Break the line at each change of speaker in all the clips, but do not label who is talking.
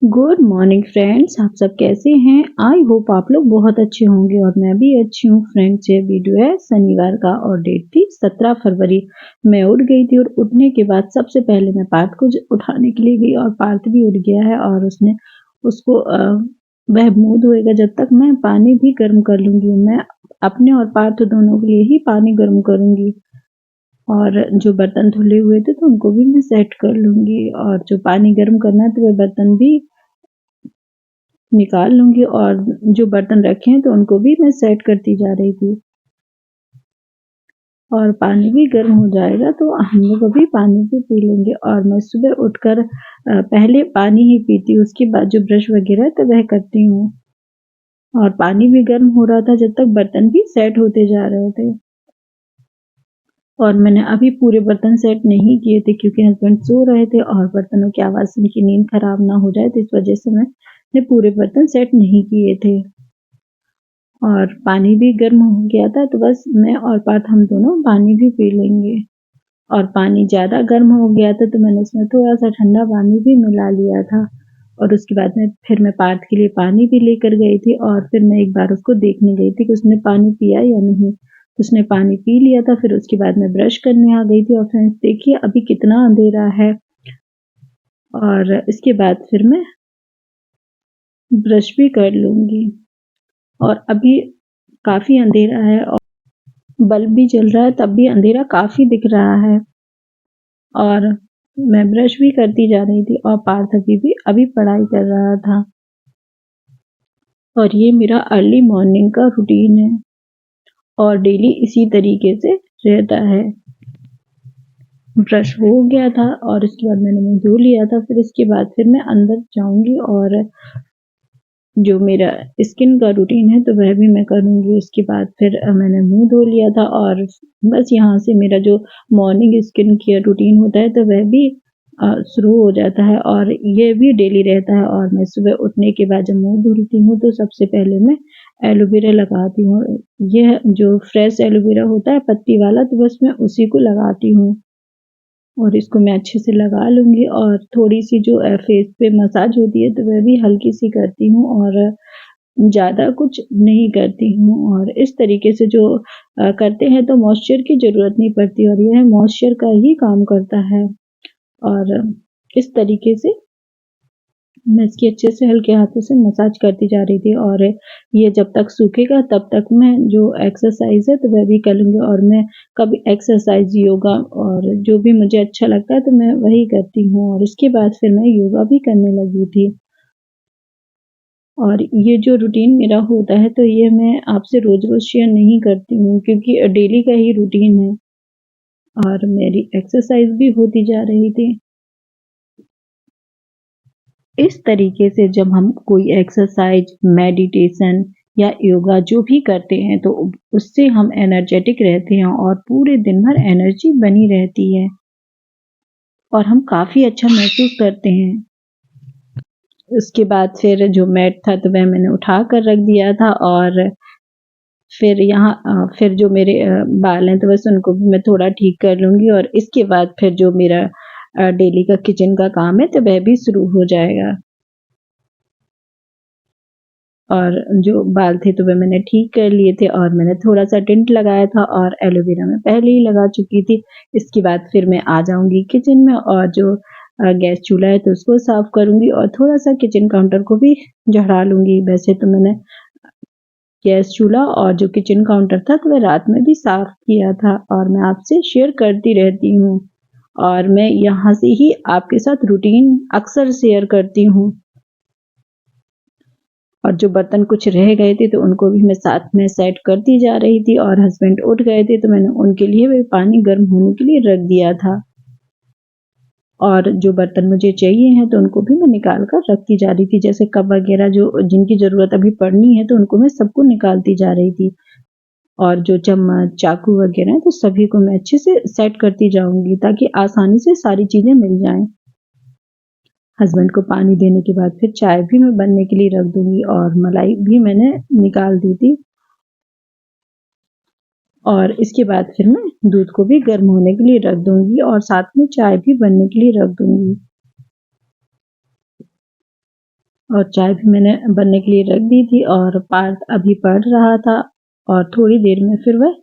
Good morning friends, आप सब कैसे हैं। आई होप आप लोग बहुत अच्छे होंगे और मैं भी अच्छी हूँ। फ्रेंड्स, ये वीडियो है शनिवार का और डेट थी 17 फरवरी। मैं उठ गई थी और उठने के बाद सबसे पहले मैं पार्थ को उठाने के लिए गई और पार्थ भी उठ गया है और उसने उसको वह मुंह धोएगा जब तक मैं पानी भी गर्म कर लूंगी। मैं अपने और पार्थ दोनों के लिए ही पानी गर्म करूंगी और जो बर्तन धुले हुए थे तो उनको भी मैं सेट कर लूंगी और जो पानी गर्म करना है तो वह बर्तन भी निकाल लूंगी और जो बर्तन रखे हैं तो उनको भी मैं सेट करती जा रही थी और पानी भी गर्म हो जाएगा तो हम लोग अभी पानी भी पी लेंगे। और मैं सुबह उठकर पहले पानी ही पीती हूँ, उसके बाद जो ब्रश वगैरह है तो वह करती हूँ। और पानी भी गर्म हो रहा था जब तक बर्तन भी सेट होते जा रहे थे और मैंने अभी पूरे बर्तन सेट नहीं किए थे क्योंकि हस्बैंड सो रहे थे और बर्तनों की आवाज़ से उनकी नींद खराब ना हो जाए, तो इस वजह से मैंने पूरे बर्तन सेट नहीं किए थे। और पानी भी गर्म हो गया था तो बस मैं और पार्थ हम दोनों पानी भी पी लेंगे। और पानी ज़्यादा गर्म हो गया था तो मैंने उसमें थोड़ा सा ठंडा पानी भी मिला लिया था और उसके बाद में फिर मैं पार्थ के लिए पानी भी लेकर गई थी और फिर मैं एक बार उसको देखने गई थी कि उसने पानी पिया या नहीं। उसने पानी पी लिया था। फिर उसके बाद मैं ब्रश करने आ गई थी और फ्रेंड्स देखिए अभी कितना अंधेरा है और इसके बाद फिर मैं ब्रश भी कर लूँगी। और अभी काफ़ी अंधेरा है और बल्ब भी जल रहा है तब भी अंधेरा काफ़ी दिख रहा है और मैं ब्रश भी करती जा रही थी और पार्थ अभी पढ़ाई कर रहा था। और ये मेरा अर्ली मॉर्निंग का रूटीन है और डेली इसी तरीके से रहता है। ब्रश हो गया था और इसके बाद मैंने मुंह धो लिया था। फिर इसके बाद फिर मैं अंदर जाऊंगी और जो मेरा स्किन का रूटीन है तो वह भी मैं करूँगी। उसके बाद फिर मैंने मुंह धो लिया था और बस यहाँ से मेरा जो मॉर्निंग स्किन केयर रूटीन होता है तो वह भी शुरू हो जाता है और ये भी डेली रहता है। और मैं सुबह उठने के बाद जब मुंह धुलती हूँ तो सबसे पहले मैं एलोवेरा लगाती हूँ। यह जो फ्रेश एलोवेरा होता है पत्ती वाला तो बस मैं उसी को लगाती हूँ और इसको मैं अच्छे से लगा लूँगी। और थोड़ी सी जो फेस पे मसाज होती है तो वह भी हल्की सी करती हूँ और ज़्यादा कुछ नहीं करती हूँ। और इस तरीके से जो करते हैं तो मॉइस्चर की ज़रूरत नहीं पड़ती और यह मॉइस्चर का ही काम करता है। और इस तरीके से मैं इसकी अच्छे से हल्के हाथों से मसाज करती जा रही थी और ये जब तक सूखेगा तब तक मैं जो एक्सरसाइज है तो वह भी कर लूँगी। और मैं कभी एक्सरसाइज योगा और जो भी मुझे अच्छा लगता है तो मैं वही करती हूँ और इसके बाद फिर मैं योगा भी करने लगी थी। और ये जो रूटीन मेरा होता है तो ये मैं आपसे रोज़ रोज़ शेयर नहीं करती हूँ क्योंकि डेली का ही रूटीन है और मेरी एक्सरसाइज भी होती जा रही थी। इस तरीके से जब हम कोई एक्सरसाइज, मेडिटेशन या योगा जो भी करते हैं तो उससे हम एनर्जेटिक रहते हैं और पूरे दिन भर एनर्जी बनी रहती है और हम काफ़ी अच्छा महसूस करते हैं। उसके बाद फिर जो मैट था तो वह मैंने उठा कर रख दिया था और फिर यहाँ फिर जो मेरे बाल हैं तो बस उनको भी मैं थोड़ा ठीक कर लूँगी और इसके बाद फिर जो मेरा डेली का किचन का काम है तो वह भी शुरू हो जाएगा। और जो बाल थे तो वह मैंने ठीक कर लिए थे और मैंने थोड़ा-सा टिंट लगाया था और एलोवेरा मैं पहले ही लगा चुकी थी। इसके बाद फिर मैं आ जाऊँगी किचन में और जो गैस चूल्हा है तो उसको साफ़ करूँगी और थोड़ा-सा किचन काउंटर को भी झाड़ा लूँगी। वैसे तो मैंने गैस चूल्हा और जो किचन काउंटर था तो वह रात में भी साफ़ किया था और मैं आपसे शेयर करती रहती हूँ और मैं यहाँ से ही आपके साथ रूटीन अक्सर शेयर करती हूँ। और जो बर्तन कुछ रह गए थे तो उनको भी मैं साथ में सेट करती जा रही थी और हस्बैंड उठ गए थे तो मैंने उनके लिए भी पानी गर्म होने के लिए रख दिया था। और जो बर्तन मुझे चाहिए हैं तो उनको भी मैं निकाल कर रखती जा रही थी, जैसे कप वगैरह जो जिनकी ज़रूरत अभी पड़नी है तो उनको मैं सबको निकालती जा रही थी। और जो चम्मच, चाकू वगैरह हैं तो सभी को मैं अच्छे से सेट करती जाऊँगी ताकि आसानी से सारी चीज़ें मिल जाएँ। हस्बैंड को पानी देने के बाद फिर चाय भी मैं बनने के लिए रख दूँगी और मलाई भी मैंने निकाल दी थी। और इसके बाद फिर मैं दूध को भी गर्म होने के लिए रख दूँगी और साथ में चाय भी बनने के लिए रख दूँगी। और चाय भी मैंने बनने के लिए रख दी थी और पार्थ अभी पढ़ रहा था और थोड़ी देर में फिर वह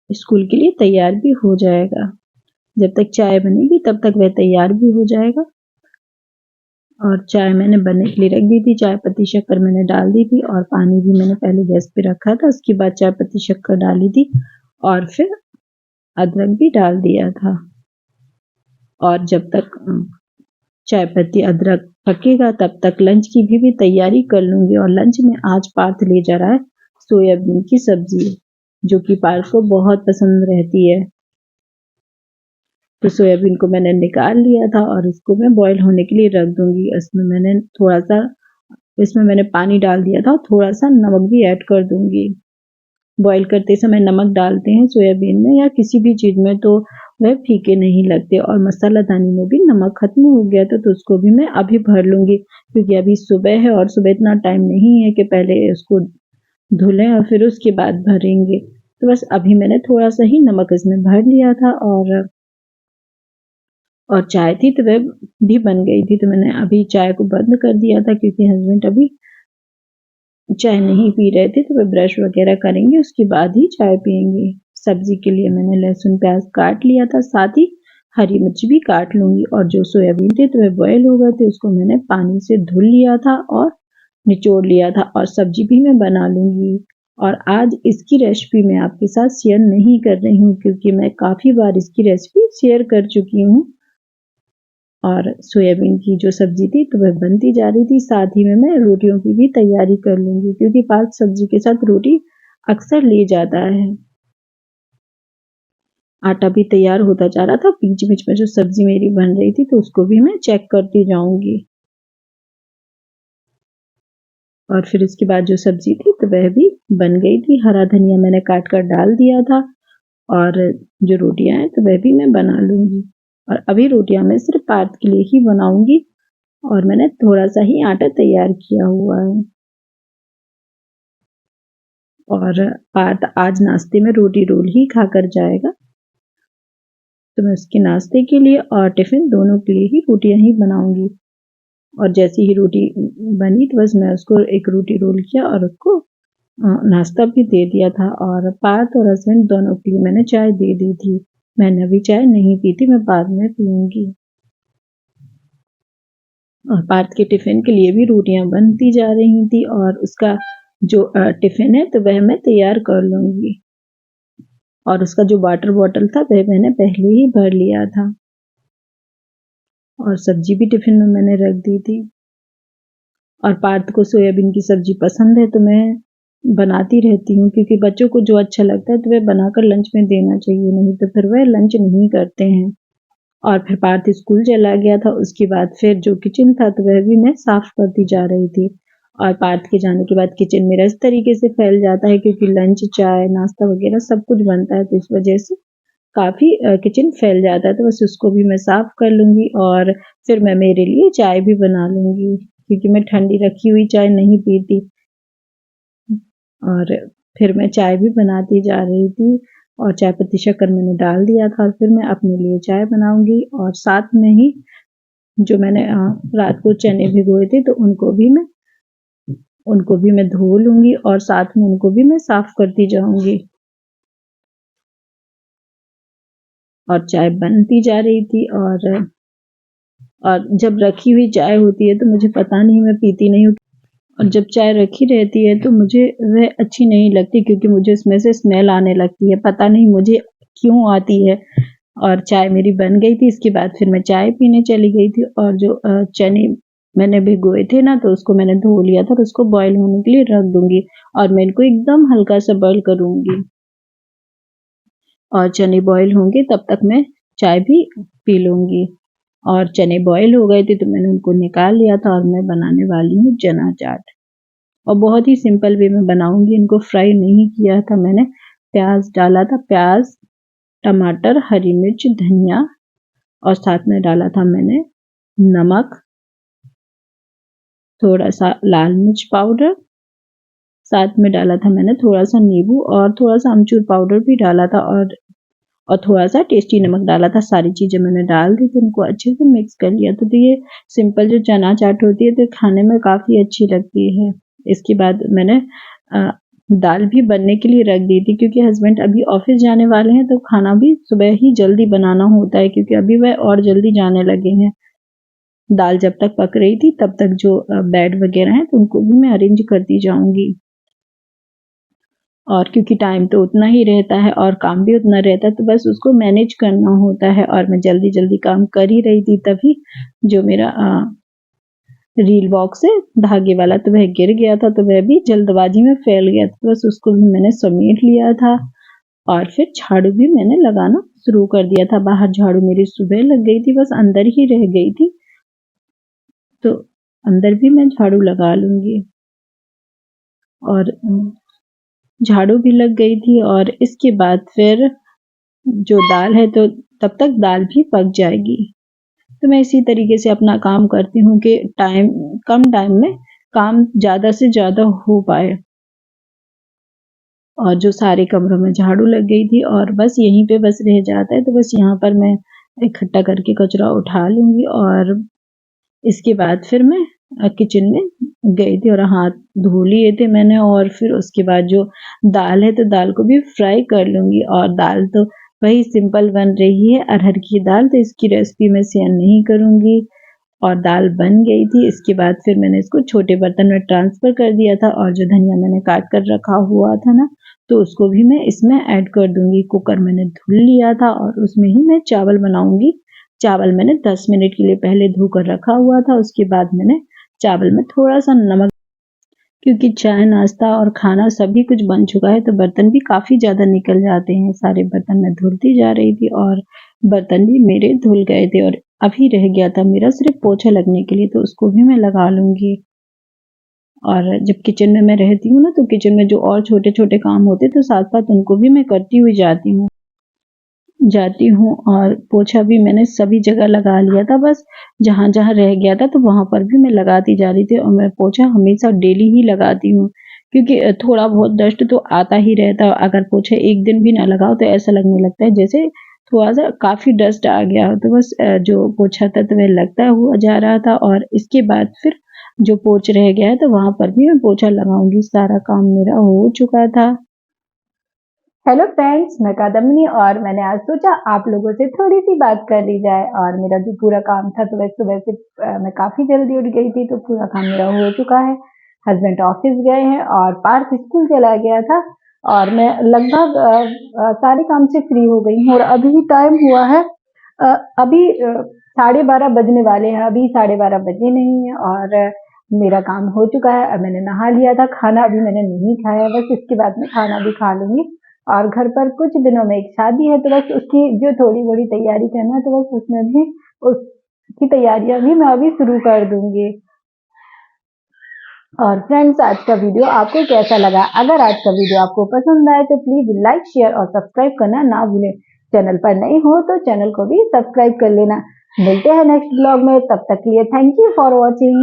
स्कूल के लिए तैयार भी हो जाएगा। जब तक चाय बनेगी तब तक वह तैयार भी हो जाएगा। और चाय मैंने बनने के लिए रख दी थी, चाय पत्ती शक्कर मैंने डाल दी थी और पानी भी मैंने पहले गैस पे रखा था। उसके बाद चाय पत्ती शक्कर डाली थी और फिर अदरक भी डाल दिया था। और जब तक चाय पत्ती अदरक पकेगा तब तक लंच की भी तैयारी कर लूंगी। और लंच में आज पार्थ ले जा रहा है सोयाबीन की सब्जी, जो कि पार्थ को बहुत पसंद रहती है। तो सोयाबीन को मैंने निकाल लिया था और इसको मैं बॉईल होने के लिए रख दूंगी। इसमें मैंने पानी डाल दिया था, थोड़ा सा नमक भी ऐड कर दूंगी। बॉईल करते समय नमक डालते हैं सोयाबीन में या किसी भी चीज में तो वह फीके नहीं लगते। और मसाला दानी में भी नमक खत्म हो गया था तो उसको भी मैं अभी भर लूंगी, क्योंकि अभी सुबह है और सुबह इतना टाइम नहीं है कि पहले उसको धुलें और फिर उसके बाद भरेंगे। तो बस अभी मैंने थोड़ा सा ही नमक इसमें भर लिया था और चाय थी तो वह भी बन गई थी। तो मैंने अभी चाय को बंद कर दिया था, क्योंकि हस्बैंड अभी चाय नहीं पी रहे थे तो वे ब्रश वगैरह करेंगे, उसके बाद ही चाय पियेंगे। सब्जी के लिए मैंने लहसुन प्याज काट लिया था, साथ ही हरी मिर्च भी काट लूंगी। और जो सोयाबीन थे तो वे बॉयल हो गए थे, उसको मैंने पानी से धुल लिया था और निचोड़ लिया था। और सब्जी भी मैं बना लूंगी। और आज इसकी रेसिपी मैं आपके साथ शेयर नहीं कर रही हूँ, क्योंकि मैं काफ़ी बार इसकी रेसिपी शेयर कर चुकी हूँ। और सोयाबीन की जो सब्जी थी तो वह बनती जा रही थी, साथ ही में मैं रोटियों की भी तैयारी कर लूंगी, क्योंकि पार्थ सब्जी के साथ रोटी अक्सर ले जाता है। आटा भी तैयार होता जा रहा था, बीच बीच में जो सब्जी मेरी बन रही थी तो उसको भी मैं चेक करती जाऊंगी। और फिर उसके बाद जो सब्जी थी तो वह भी बन गई थी। हरा धनिया मैंने काट कर डाल दिया था और जो रोटियां हैं तो वह भी मैं बना लूंगी। और अभी रोटियां मैं सिर्फ पार्थ के लिए ही बनाऊंगी और मैंने थोड़ा सा ही आटा तैयार किया हुआ है। और पार्थ आज नाश्ते में रोटी रोल ही खाकर जाएगा, तो मैं उसके नाश्ते के लिए और टिफिन दोनों के लिए ही रोटियां ही बनाऊंगी। और जैसी ही रोटी बनी तो बस मैं उसको एक रोटी रोल किया और उसको नाश्ता भी दे दिया था। और पार्थ और हस्बैंड दोनों के लिए मैंने चाय दे दी थी। मैंने अभी चाय नहीं पी थी, मैं बाद में पीऊंगी। और पार्थ के टिफिन के लिए भी रोटियां बनती जा रही थी और उसका जो टिफिन है तो वह मैं तैयार कर लूंगी। और उसका जो वाटर बॉटल था वह मैंने पहले ही भर लिया था। और सब्जी भी टिफिन में मैंने रख दी थी। और पार्थ को सोयाबीन की सब्जी पसंद है तो मैं बनाती रहती हूँ, क्योंकि बच्चों को जो अच्छा लगता है तो वह बनाकर लंच में देना चाहिए, नहीं तो फिर वह लंच नहीं करते हैं। और फिर पार्थ स्कूल चला गया था, उसके बाद फिर जो किचन था तो वह भी मैं साफ करती जा रही थी। और पार्थ के जाने के बाद किचन मेरा इस तरीके से फैल जाता है, क्योंकि लंच चाय नाश्ता वगैरह सब कुछ बनता है, तो इस वजह से काफ़ी किचन फैल जाता है। तो बस उसको भी मैं साफ कर लूँगी और फिर मैं मेरे लिए चाय भी बना लूँगी, क्योंकि मैं ठंडी रखी हुई चाय नहीं पीती। और फिर मैं चाय भी बनाती जा रही थी और चाय पत्ती शक्कर मैंने डाल दिया था। और फिर मैं अपने लिए चाय बनाऊंगी और साथ में ही जो मैंने रात को चने भिगोए थे तो उनको भी मैं धो लूंगी और साथ में उनको भी मैं साफ करती जाऊंगी। और चाय बनती जा रही थी और जब रखी हुई चाय होती है तो मुझे पता नहीं, मैं पीती नहीं हूँ। और जब चाय रखी रहती है तो मुझे वह अच्छी नहीं लगती, क्योंकि मुझे उसमें से स्मेल आने लगती है, पता नहीं मुझे क्यों आती है। और चाय मेरी बन गई थी, इसके बाद फिर मैं चाय पीने चली गई थी। और जो चने मैंने भिगोए थे ना तो उसको मैंने धो लिया था और उसको बॉईल होने के लिए रख दूंगी। और मैं इनको एकदम हल्का सा बॉईल करूंगी और चने बॉईल होंगे तब तक मैं चाय भी पी लूंगी। और चने बॉईल हो गए थे तो मैंने उनको निकाल लिया था और मैं बनाने वाली हूँ चना चाट। और बहुत ही सिंपल वे में बनाऊंगी, इनको फ्राई नहीं किया था मैंने। प्याज डाला था, प्याज टमाटर हरी मिर्च धनिया, और साथ में डाला था मैंने नमक, थोड़ा सा लाल मिर्च पाउडर, साथ में डाला था मैंने थोड़ा सा नींबू और थोड़ा सा अमचूर पाउडर भी डाला था। और और थोड़ा सा टेस्टी नमक डाला था। सारी चीज़ें मैंने डाल दी थी, उनको अच्छे से मिक्स कर लिया। तो ये सिंपल जो चना चाट होती है तो खाने में काफ़ी अच्छी लगती है। इसके बाद मैंने दाल भी बनने के लिए रख दी थी, क्योंकि हस्बैंड अभी ऑफिस जाने वाले हैं तो खाना भी सुबह ही जल्दी बनाना होता है, क्योंकि अभी वह और जल्दी जाने लगे हैं। दाल जब तक पक रही थी तब तक जो बेड वगैरह हैं तो उनको भी मैं अरेंज करती जाऊंगी। और क्योंकि टाइम तो उतना ही रहता है और काम भी उतना रहता है, तो बस उसको मैनेज करना होता है। और मैं जल्दी जल्दी काम कर ही रही थी, तभी जो मेरा रील बॉक्स है धागे वाला तो वह गिर गया था, तो वह भी जल्दबाजी में फैल गया था। बस उसको भी मैंने समेट लिया था और फिर झाड़ू भी मैंने लगाना शुरू कर दिया था। बाहर झाड़ू मेरी सुबह लग गई थी, बस अंदर ही रह गई थी, तो अंदर भी मैं झाड़ू लगा लूंगी। और झाड़ू भी लग गई थी और इसके बाद फिर जो दाल है तो तब तक दाल भी पक जाएगी। तो मैं इसी तरीके से अपना काम करती हूँ कि कम टाइम में काम ज़्यादा से ज़्यादा हो पाए। और जो सारे कमरों में झाड़ू लग गई थी और बस यहीं पे बस रह जाता है, तो बस यहाँ पर मैं इकट्ठा करके कचरा उठा लूँगी। और इसके बाद फिर मैं किचन में गई थी और हाथ धो लिए थे मैंने। और फिर उसके बाद जो दाल है तो दाल को भी फ्राई कर लूँगी। और दाल तो वही सिंपल बन रही है, अरहर की दाल, तो इसकी रेसिपी मैं शेयर नहीं करूँगी। और दाल बन गई थी। इसके बाद फिर मैंने इसको छोटे बर्तन में ट्रांसफ़र कर दिया था। और जो धनिया मैंने काट कर रखा हुआ था ना, तो उसको भी मैं इसमें ऐड कर दूँगी। कुकर मैंने धुल लिया था और उसमें ही मैं चावल बनाऊँगी। चावल मैंने 10 मिनट के लिए पहले धोकर रखा हुआ था। उसके बाद मैंने चावल में थोड़ा-सा नमक, क्योंकि चाय, नाश्ता और खाना सभी कुछ बन चुका है, तो बर्तन भी काफ़ी ज़्यादा निकल जाते हैं। सारे बर्तन मैं धुलती जा रही थी और बर्तन भी मेरे धुल गए थे और अभी रह गया था मेरा सिर्फ पोछा लगने के लिए, तो उसको भी मैं लगा लूँगी। और जब किचन में मैं रहती हूँ ना, तो किचन में जो और छोटे-छोटे काम होते हैं तो साथ-साथ उनको भी मैं करती हुई जाती हूँ। और पोछा भी मैंने सभी जगह लगा लिया था, बस जहाँ-जहाँ रह गया था तो वहाँ पर भी मैं लगाती जा रही थी। और मैं पोछा हमेशा डेली ही लगाती हूँ, क्योंकि थोड़ा बहुत डस्ट तो आता ही रहता है। अगर पोछा एक दिन भी ना लगाओ तो ऐसा लगने लगता है जैसे थोड़ा-सा काफ़ी डस्ट आ गया हो। तो बस जो पोछा था तो वह लगता हुआ जा रहा था। और इसके बाद फिर जो पोंछ रह गया है तो वहाँ पर भी मैं पोछा लगाऊँगी। सारा काम मेरा हो चुका था। हेलो फ्रेंड्स, मैं कादम्बिनी और मैंने आज सोचा आप लोगों से थोड़ी सी बात कर ली जाए। और मेरा जो पूरा काम था तो सुबह से मैं काफ़ी जल्दी उठ गई थी, तो पूरा काम मेरा हो चुका है। हस्बैंड ऑफिस गए हैं और पार्थ स्कूल चला गया था और मैं लगभग सारे काम से फ्री हो गई हूँ। और अभी टाइम हुआ है अभी 12:30 बजने वाले हैं, अभी 12:30 बजे नहीं है और मेरा काम हो चुका है। अब मैंने नहा लिया था, खाना अभी मैंने नहीं खाया, बस इसके बाद मैं खाना भी खा लूँगी। और घर पर कुछ दिनों में एक शादी है, तो बस उसकी जो थोड़ी-बड़ी तैयारी करना है, तो बस उसमें भी उसकी तैयारियाँ भी मैं अभी शुरू कर दूँगी। और फ्रेंड्स, आज का वीडियो आपको कैसा लगा? अगर आज का वीडियो आपको पसंद आए तो प्लीज़ लाइक, शेयर और सब्सक्राइब करना ना भूलें। चैनल पर नए हो तो चैनल को भी सब्सक्राइब कर लेना। मिलते हैं नेक्स्ट ब्लॉग में, तब तक के लिए थैंक यू फॉर वॉचिंग।